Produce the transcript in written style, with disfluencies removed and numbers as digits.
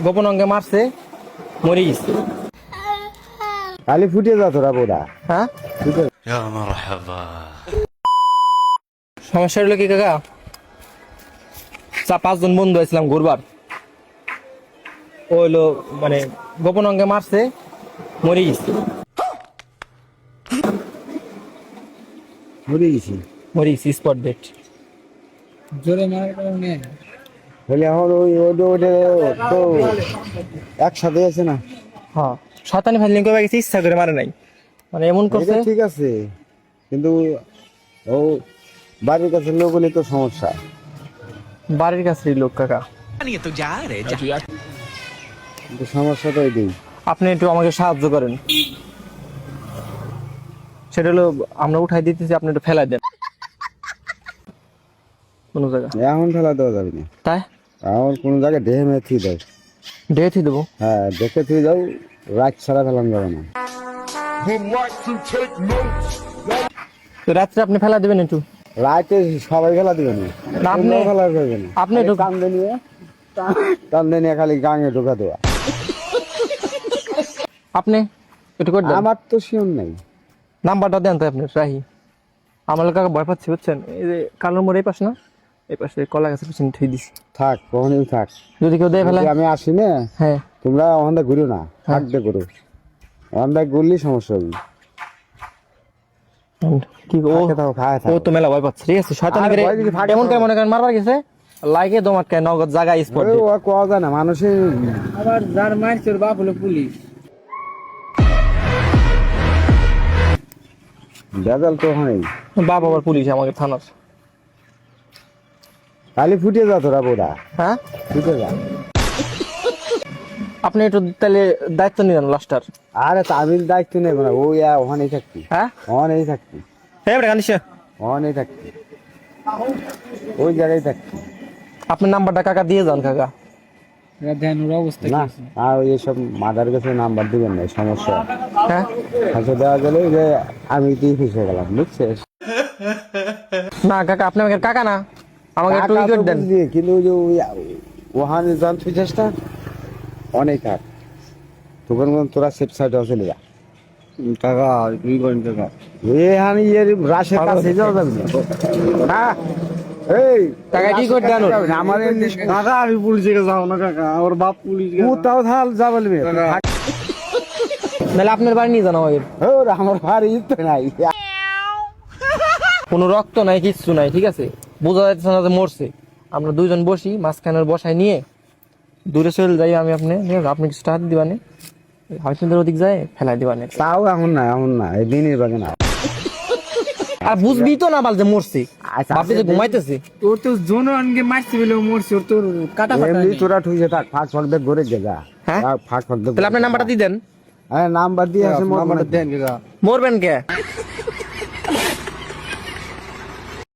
গোপন অঙ্গে মারছে, মরে গেছে। খালি ফুটে যা তোরা বোরা। হ্যাঁ, ফুটে সমস্যা হলো কি কাকা, 4-5 জন বন্ধু আসলাম ঘুরবার, ও হলো মানে গোপন অঙ্গে মারছে, মরে গেছে। মরে গেছি। মরে গেছি, স্পট ডেট। জোরে মারার কারণে বলে এখন ওই তো একসাথে আছে না। হ্যাঁ, শয়তানি ফাজলিং করে গেছে, ইচ্ছা করে মারে নাই, মানে এমন করছে। এটা ঠিক আছে, কিন্তু ও বাড়ির কাছে লোক হলে তো সমস্যা। বাড়ির কাছের লোক কাকা, কিন্তু সমস্যা তো এটাই। আপনি একটু আমাকে সাহায্য করেন। সেটা হলো আমরা উঠাই দিতেছি, আপনি একটু ফেলাই দেন কোনো জায়গা। এখন ফেলা দেওয়া যাবে না, তাই এখন কোনো জায়গায় দেহে মেয়ে থুই দেয়। ডেথই দেবো। হ্যাঁ, দেখে থুই যাও, রাত ছাড়া ফেলান যাবে না। তো রাত্রে আপনি ফেলা দেবেন একটু। রাতে সবাই ফেলা দিবে না, না, আপনি ফেলা করবে না। আপনি একটু কান্দে নিয়ে খালি গাঙে ঢোকা দেওয়া। আপনি একটু করে দেন। আমার তো শিওর নাই। নাম্বারটা দেন তো আপনি, রাহি। আমার কাকা ভয় পাচ্ছি বুঝছেন, এই যে কালোর মোড় এই পাশ না, এই পাশে কলা গাছের পিছনে ঠেই দিছি। থাক, কখনই থাক। যদি কেউ দেয় ফেলায়, যদি আমি আসি না, হ্যাঁ তোমরা ওখানটা ঘুরো না, থাকতে করো। ওখানটা ঘুরলেই সমস্যা হবে। কি ও থাকে থাকো, খায় ও থাকো। তো মেলা ভয় পাচ্ছে, ঠিক আছে। শয়তানি আরে করে ভয় যদি থাকে এমন করে তো- মনে করেন মারবার গেছে, লাইকে দমাটকায় নগদ জায়গায় স্পট। ওই ও কোয়া যায় না, মানুষের আবার যার মারছে ওর বাপ হলো পুলিশ। ভেজাল তো হয়। বাপ আবার পুলিশ আমাকে থানার। খালি ফুটে যা তোরা বোরা, হ্যাঁ, ফুটে যা। আপনি একটু তাহলে দায়িত্ব নিলেন লাস্টার। আরে তা আমি দায়িত্ব নেব না, ওই ওখানেই থাকতি, হ্যাঁ, ওখানেই থাকতি, হ্যাঁ বেটা কানিস। ওখানেই থাকতি, ওই জায়গায় থাকতি। আপনার নাম্বারটা কাকা দিয়ে যান কাকা। এরা ধ্যান ওর অবস্থা কি না, আছে? আর ওই সব মাদার কাছে নাম্বার দিবেন না, সমস্যা। হ্যাঁ, আচ্ছা, দেওয়া গেলে যে আমি দিয়ে ফেসে গেলাম, বুঝছিস? না কাকা, আপনি আমাকে কাকা না, আমাকে একটু টাকা তো উইকেট দেন। বুঝলি, কিন্তু ওই যে ওখানে যান ফিচাসটা অনেক থাক, তখন তোরা সেফ সাইডে চলে যা। টাকা 2 কোটি টাকা। এখানে এর রাশের কাছে যাওয়া যাবে না। হ্যাঁ, এই কাকা কি করে দেন ওর? আমার এমনি কাকা আমি পুলিশে যাও না কাকা, ওর বাপ পুলিশ তাও থাল যা বলবে। নাহলে আপনার বাড়ি নিয়ে যান আমাকে। আমার ভারী তো নাই। কোনো রক্ত নাই, কিচ্ছু নাই, ঠিক আছে। বোঝা যাচ্ছে না যে মরছে। আমরা দুইজন বসি, মাঝখানের বসায় নিয়ে দূরে চলে যাই। আমি আপনি আপনি কিছু টাকা দিবানে, হাইসেন্দের ওদিক যায় ফেলাই দিবানে। তাও এখন না, এখন না, এই দিনের বাগে না। আর বুঝবি তো না বাল যে মরছে, আচ্ছা, বাপে যে ঘুমাইতেছে। ওর তো জন আনকে মারছে বলে ও মরছে, ওর তো কাটা ফাটা এমনি নেই। তোরা ঠুকে থাক, ফাঁক ফাঁক দেখ ঘুরে যা। হ্যাঁ? ফাঁক ফাঁক দেখ। তাহলে আপনার নাম্বারটা দিয়ে দেন। হ্যাঁ, নাম্বার দিয়ে আছে, নাম্বারটা দেন কাকা। মরবেন কে?